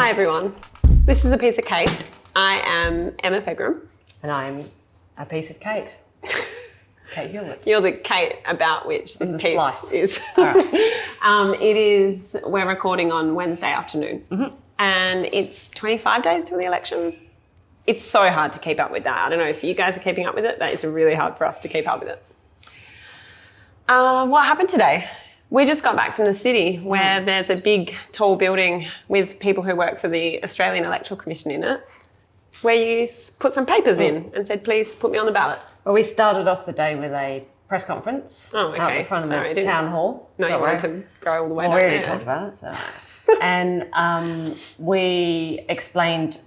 Hi everyone, this is A Piece of Kate. I am Emma Pegram. And I'm a piece of Kate. Kate Hulett. You're the Kate about which this piece slice. is. All right. We're recording on Wednesday afternoon and it's 25 days till the election. It's so hard to keep up with that. I don't know if you guys are keeping up with it. That is really hard for us to keep up with it. What happened today? We just got back from the city where there's a big, tall building with people who work for the Australian Electoral Commission in it, where you put some papers in and said, please put me on the ballot. Well, we started off the day with a press conference out the front of the town hall. No, you wanted to go all the way down we there. already talked about it. So. And we explained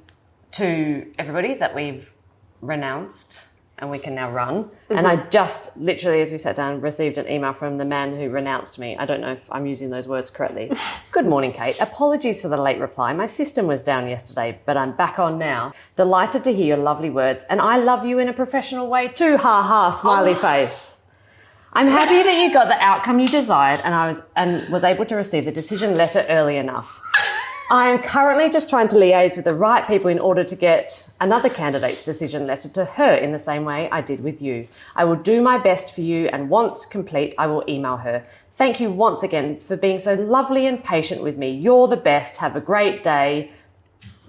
to everybody that we've renounced and we can now run. And I just literally, as we sat down, received an email from the man who renounced me. I don't know if I'm using those words correctly. Good morning, Kate. Apologies for the late reply. My system was down yesterday, but I'm back on now. Delighted to hear your lovely words. And I love you in a professional way too. Ha ha, smiley face. I'm happy that you got the outcome you desired and was able to receive the decision letter early enough. I am currently just trying to liaise with the right people in order to get another candidate's decision letter to her in the same way I did with you. I will do my best for you, and once complete, I will email her. Thank you once again for being so lovely and patient with me. You're the best. Have a great day.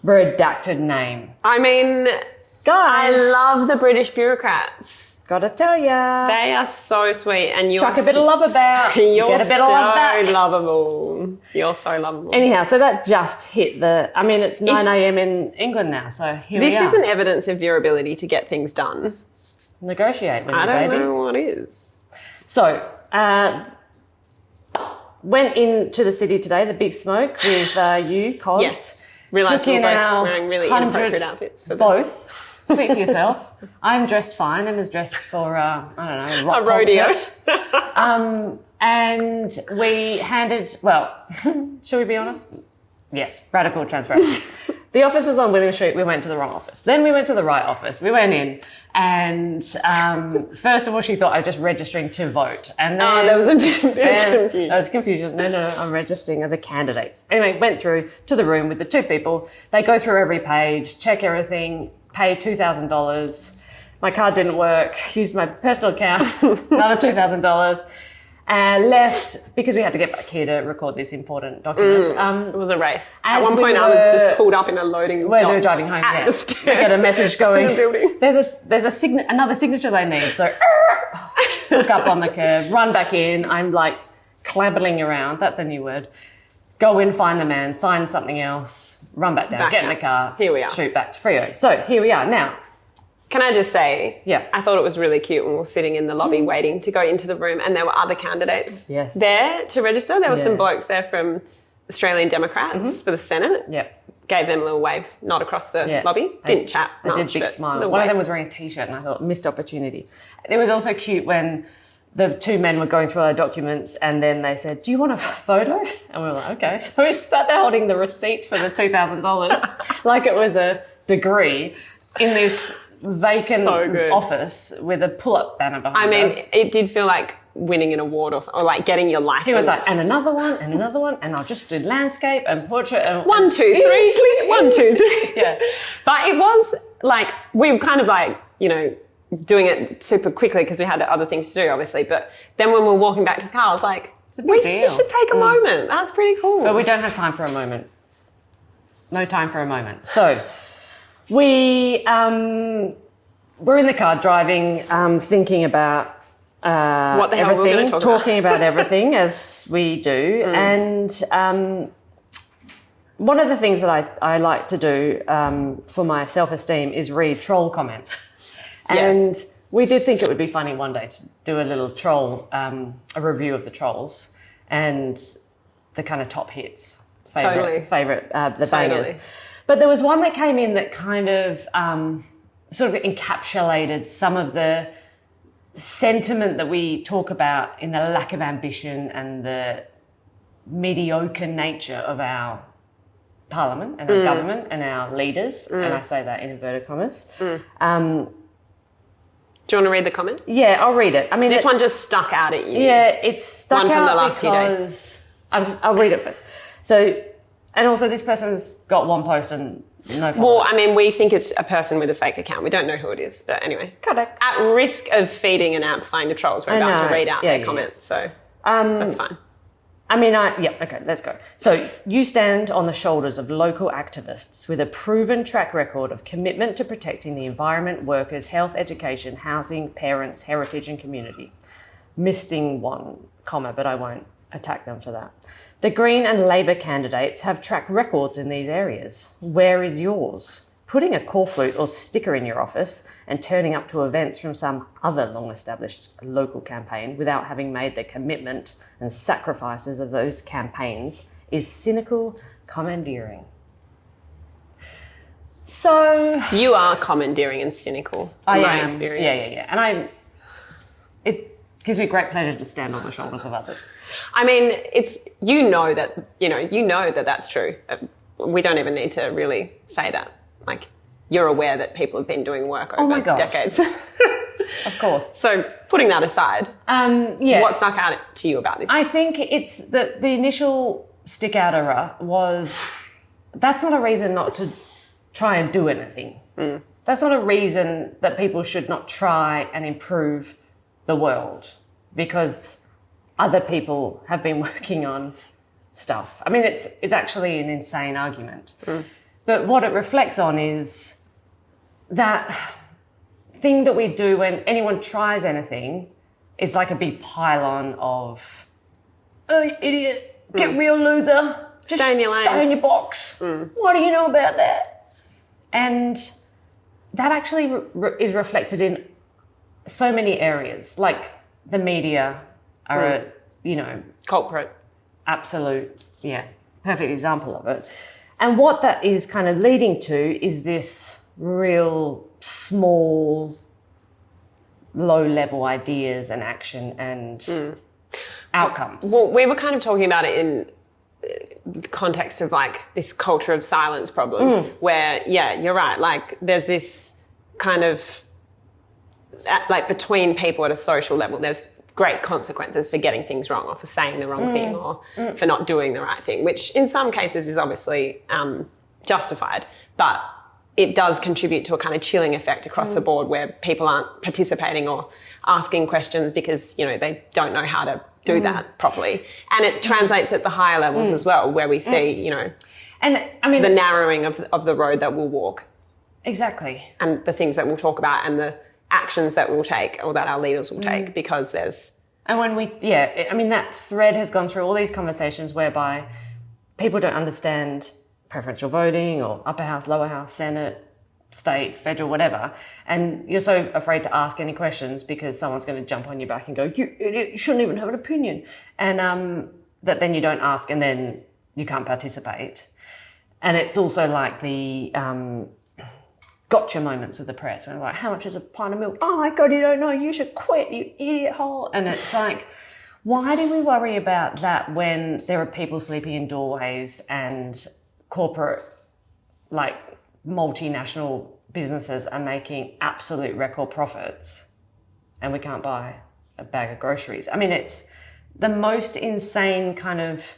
Redacted name. I mean, guys, I love the British bureaucrats. Gotta tell ya. They are so sweet. And you're chuck a bit of love about. You're get a bit of love back. so lovable. You're so lovable. Anyhow, so that just hit the... I mean, it's 9 a.m. in England now, so here we are. This isn't evidence of your ability to get things done. Negotiate with me, I don't baby. know what is. So, went into the city today, the big smoke, with you, Cos. Yes. Realised we were both wearing really inappropriate outfits for both. Speak for yourself. I'm dressed fine. Emma's dressed for, I don't know, a rodeo. And we handed, well, shall we be honest? Yes, radical transparency. The office was on William Street. We went to the wrong office. Then we went to the right office. We went in. And first of all, she thought I was just registering to vote. And then, there was a bit of confusion. There was confusion. No, I'm registering as a candidate. Anyway, went through to the room with the two people. They go through every page, check everything, pay $2,000. My card didn't work. Used my personal account, another $2,000. And left because we had to get back here to record this important document. It was a race. At one point, I was just pulled up in a loading dock. As we were driving home, at the stairs. We get a message going. To the building. There's another signature they need. So hook up on the curb, run back in. I'm like clambering around. That's a new word. Go in, find the man, sign something else, run back down, get in the car. Here we are. Shoot back to Freo. So here we are now. Can I just say, yeah, I thought it was really cute when we were sitting in the lobby waiting to go into the room and there were other candidates there to register. There were some blokes there from Australian Democrats for the Senate. Yep. Gave them a little wave, nod across the lobby. Didn't chat much. I did big smile. One of them was wearing a T-shirt and I thought, missed opportunity. It was also cute when the two men were going through our documents and then they said, do you want a photo? And we were like, okay. So we sat there holding the receipt for the $2,000 like it was a degree in this vacant office with a pull-up banner behind us. It did feel like winning an award or like getting your license. He was like, and another one, and I'll just do landscape and portrait. And 1, 2, 3, click, 1, 2, 3. Yeah. But it was like, we were kind of like, doing it super quickly because we had other things to do, obviously. But then when we were walking back to the car, I was like, we should take a moment. That's pretty cool. But we don't have time for a moment. No time for a moment. So we were in the car driving, thinking about what the hell everything, we're going to talking about everything as we do. And one of the things that I like to do for my self-esteem is read troll comments. And we did think it would be funny one day to do a little troll, a review of the trolls and the kind of top hits, favorite, the bangers. But there was one that came in that kind of sort of encapsulated some of the sentiment that we talk about in the lack of ambition and the mediocre nature of our parliament and our government and our leaders. And I say that in inverted commas. Do you want to read the comment? Yeah, I'll read it. I mean, this one just stuck out at you. Yeah, it's stuck out one from the last few days. I'll read it first. So And also, this person's got one post and no followers. Well, I mean, we think it's a person with a fake account. We don't know who it is, but anyway. Correct. At risk of feeding and amplifying the trolls, we're about to read out their comments, so that's fine. I mean, okay, let's go. So you stand on the shoulders of local activists with a proven track record of commitment to protecting the environment, workers, health, education, housing, parents, heritage and community. Missing one comma, but I won't attack them for that. The Green and Labor candidates have track records in these areas. Where is yours? Putting a corflute or sticker in your office and turning up to events from some other long-established local campaign without having made the commitment and sacrifices of those campaigns is cynical commandeering. So... You are commandeering and cynical, in my experience. Yeah. And it gives me great pleasure to stand on the shoulders of others. I mean, you know that that's true. We don't even need to really say that. Like, you're aware that people have been doing work over decades. Of course. So putting that aside, what stuck out to you about this? I think it's the initial stick outer was, that's not a reason not to try and do anything. That's not a reason that people should not try and improve the world because other people have been working on stuff. I mean, it's actually an insane argument. But what it reflects on is that thing that we do when anyone tries anything is like a big pylon of, oh, you idiot, get real, loser. Just stay in your lane. Stay in your box. What do you know about that? And that actually is reflected in so many areas. Like the media are a, culprit. Absolute, perfect example of it. And what that is kind of leading to is this real small, low-level ideas and action and outcomes. Well, we were kind of talking about it in the context of like this culture of silence problem where, you're right, like there's this kind of, like between people at a social level, there's great consequences for getting things wrong or for saying the wrong thing or for not doing the right thing, which in some cases is obviously justified, but it does contribute to a kind of chilling effect across the board where people aren't participating or asking questions because, they don't know how to do that properly. And it translates at the higher levels as well, where we see, and I mean, the narrowing of the road that we'll walk. Exactly. And the things that we'll talk about and the actions that we'll take or that our leaders will take because there's... And when that thread has gone through all these conversations whereby people don't understand preferential voting or upper house, lower house, Senate, state, federal, whatever. And you're so afraid to ask any questions because someone's going to jump on your back and go, you idiot, you shouldn't even have an opinion. And that then you don't ask and then you can't participate. And it's also like the gotcha moments of the press when like, how much is a pint of milk? Oh my God, you don't know, you should quit, you idiot hole. And it's like, why do we worry about that when there are people sleeping in doorways and corporate, like multinational businesses are making absolute record profits and we can't buy a bag of groceries? I mean, it's the most insane kind of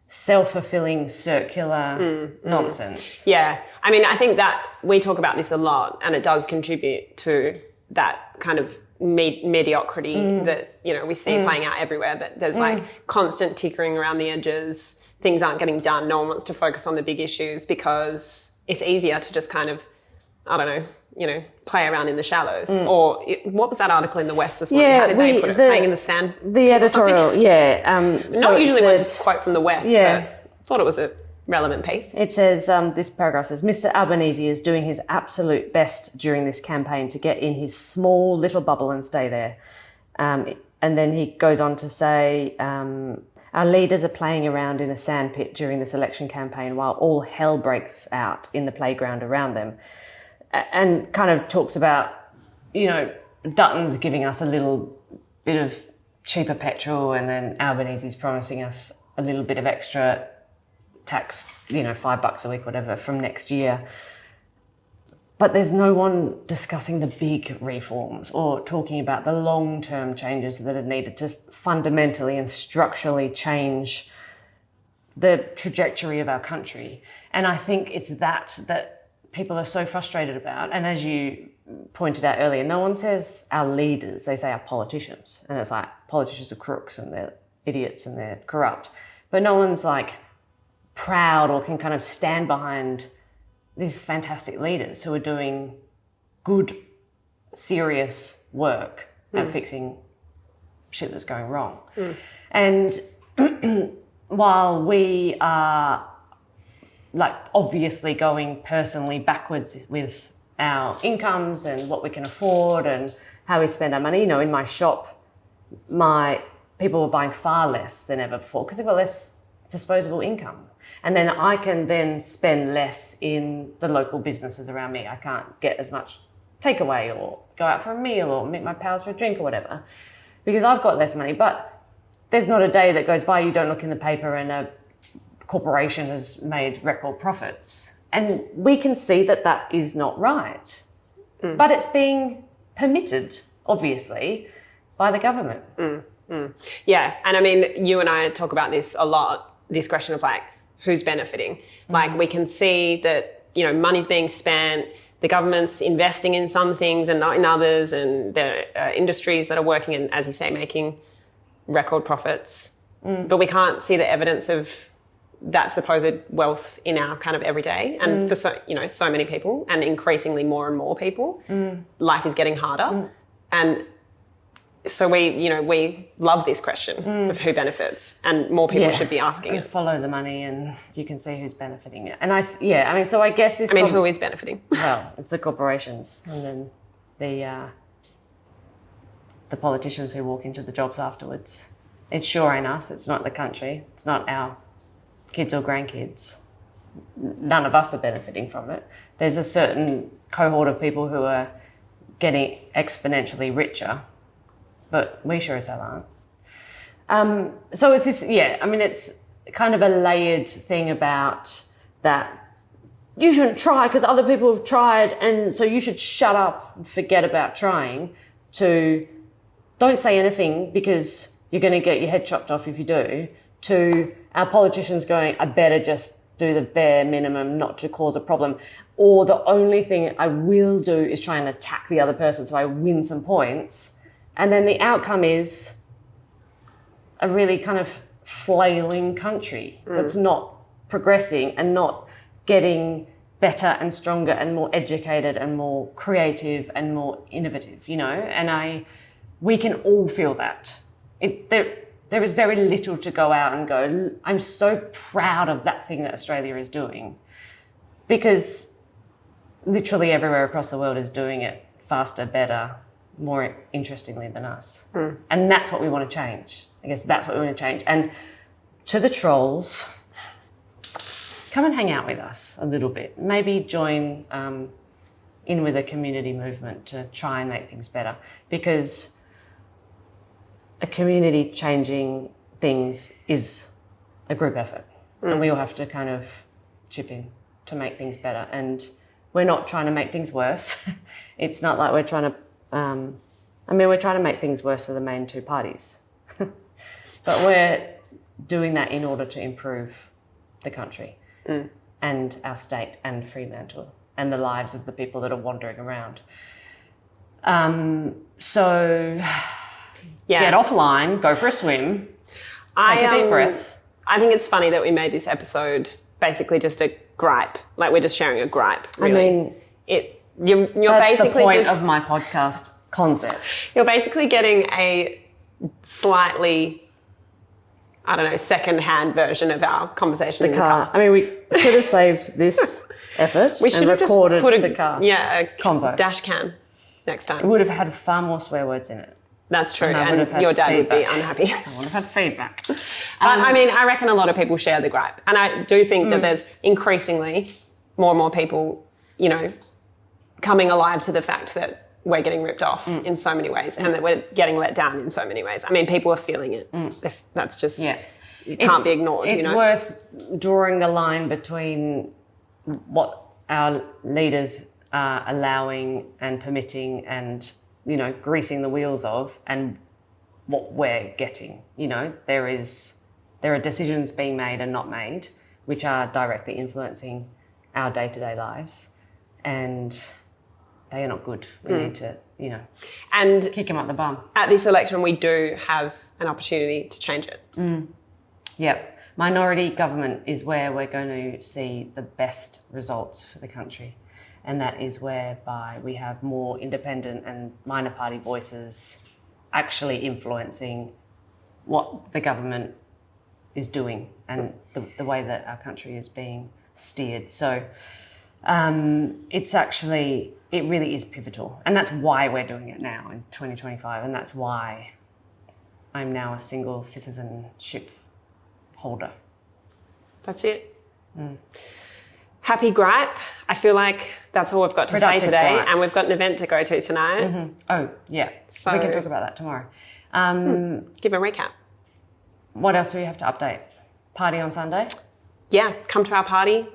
self-fulfilling circular nonsense. Yeah. I mean, I think that we talk about this a lot and it does contribute to that kind of mediocrity that, we see playing out everywhere, that there's like constant tickering around the edges. Things aren't getting done. No one wants to focus on the big issues because it's easier to just kind of, I don't know, play around in the shallows. Or what was that article in the West this morning? How did they put it? Playing in the sand? The editorial, Not usually one to quote from the West, but I thought it was a relevant piece. It says, this paragraph says, Mr. Albanese is doing his absolute best during this campaign to get in his small little bubble and stay there. And then he goes on to say, our leaders are playing around in a sandpit during this election campaign while all hell breaks out in the playground around them. And kind of talks about, Dutton's giving us a little bit of cheaper petrol and then Albanese's promising us a little bit of extra tax, $5 a week, whatever, from next year. But there's no one discussing the big reforms or talking about the long-term changes that are needed to fundamentally and structurally change the trajectory of our country. And I think it's that people are so frustrated about. And as you pointed out earlier, no one says our leaders, they say our politicians. And it's like, politicians are crooks and they're idiots and they're corrupt. But no one's like proud or can kind of stand behind these fantastic leaders who are doing good, serious work at fixing shit that's going wrong. And while we are like obviously going personally backwards with our incomes and what we can afford and how we spend our money, you know, in my shop, people were buying far less than ever before because they've got less disposable income. And then I can then spend less in the local businesses around me. I can't get as much takeaway or go out for a meal or meet my pals for a drink or whatever because I've got less money. But there's not a day that goes by you don't look in the paper and a corporation has made record profits. And we can see that that is not right. But it's being permitted, obviously, by the government. Yeah, and I mean, you and I talk about this a lot, this question of like, who's benefiting? Like we can see that, you know, money's being spent, the government's investing in some things and not in others, and there are industries that are working and, as you say, making record profits. But we can't see the evidence of that supposed wealth in our kind of everyday. And for so many people, and increasingly more and more people, life is getting harder. And so we love this question of who benefits, and more people should be asking it. Follow the money and you can see who's benefiting it. And I guess this... who is benefiting? Well, it's the corporations and then the politicians who walk into the jobs afterwards. It sure ain't us. It's not the country. It's not our kids or grandkids. None of us are benefiting from it. There's a certain cohort of people who are getting exponentially richer, but we sure as hell aren't. So it's this, it's kind of a layered thing about that you shouldn't try because other people have tried and so you should shut up and forget about trying, to don't say anything because you're going to get your head chopped off if you do, to our politicians going, I better just do the bare minimum not to cause a problem, or the only thing I will do is try and attack the other person so I win some points. And then the outcome is a really kind of flailing country that's not progressing and not getting better and stronger and more educated and more creative and more innovative, you know? And we can all feel that. There is very little to go out and go, I'm so proud of that thing that Australia is doing, because literally everywhere across the world is doing it faster, better, more interestingly than us. And that's what we want to change. I guess that's what we want to change. And to the trolls, come and hang out with us a little bit. Maybe join in with a community movement to try and make things better, because a community changing things is a group effort and we all have to kind of chip in to make things better. And we're not trying to make things worse. It's not like we're trying to we're trying to make things worse for the main two parties. But we're doing that in order to improve the country and our state and Fremantle and the lives of the people that are wandering around. Get offline, go for a swim, take a deep breath. I think it's funny that we made this episode basically just a gripe. Like we're just sharing a gripe, really. You're that's basically the point just of my podcast concept. You're basically getting a slightly, I don't know, second-hand version of our conversation in the car. I mean, we could have saved this effort we should and have recorded just put the car. Yeah, a convo. Dash cam next time. It would have had far more swear words in it. That's true, and your dad feedback. would be unhappy. I would have had feedback. But I reckon a lot of people share the gripe. And I do think that there's increasingly more and more people, you know, coming alive to the fact that we're getting ripped off in so many ways and that we're getting let down in so many ways. I mean, people are feeling it. That's just, it can't be ignored. It's worth drawing the line between what our leaders are allowing and permitting and, you know, greasing the wheels of, and what we're getting. You know, there is there are decisions being made and not made, which are directly influencing our day-to-day lives, and they are not good. We need to, and kick him up the bum. At this election, we do have an opportunity to change it. Yep. Minority government is where we're going to see the best results for the country. And that is whereby we have more independent and minor party voices actually influencing what the government is doing and the way that our country is being steered. So it really is pivotal. And that's why we're doing it now in 2025. And that's why I'm now a single citizenship holder. That's it. Happy gripe. I feel like that's all we've got to say today. Gripes. And we've got an event to go to tonight. Oh, yeah. So we can talk about that tomorrow. Give a recap. What else do we have to update? Party on Sunday? Yeah, come to our party.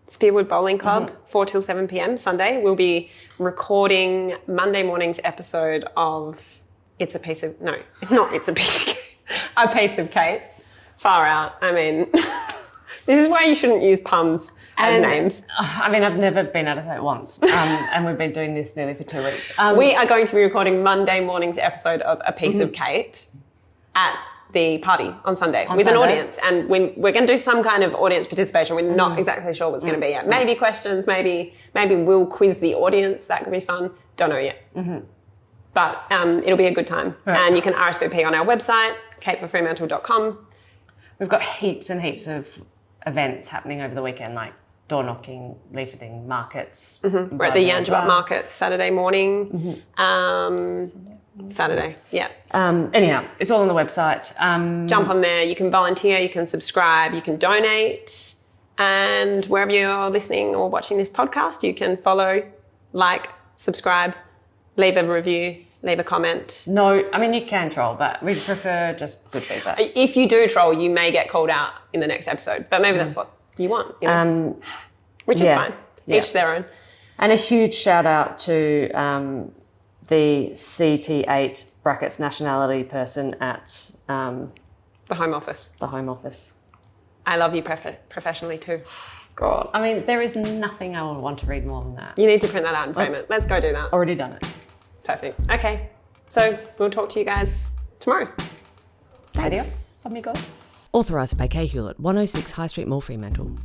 Spearwood Bowling Club, 4 till 7 p.m. Sunday. We'll be recording Monday morning's episode of A Piece of Kate. Far out. I mean, this is why you shouldn't use puns as names. I mean, I've never been able to say it once. And we've been doing this nearly for 2 weeks. We are going to be recording Monday morning's episode of A Piece of Kate at the party on Sunday with an audience. And we're going to do some kind of audience participation. We're not exactly sure what it's going to be yet. Maybe questions, maybe we'll quiz the audience. That could be fun. Don't know yet. But it'll be a good time. Right. And you can RSVP on our website, kateforfremantle.com. We've got heaps and heaps of events happening over the weekend, like door knocking, leafleting, markets. We're at the Yangebutt Market Saturday morning. Saturday, yeah. Anyhow, it's all on the website. Jump on there. You can volunteer, you can subscribe, you can donate. And wherever you're listening or watching this podcast, you can follow, like, subscribe, leave a review, leave a comment. No, I mean, you can troll, but we prefer just good feedback. If you do troll, you may get called out in the next episode, but maybe that's what you want, which is fine. Yeah. Each their own. And a huge shout out to the CT8 brackets nationality person at the Home Office. The Home Office. I love you professionally too. God. I mean, there is nothing I would want to read more than that. You need to print that out and frame it. Let's go do that. Already done it. Perfect. Okay. So we'll talk to you guys tomorrow. Adios, amigos. Authorised by K. Hulett, 106 High Street Mall, Fremantle.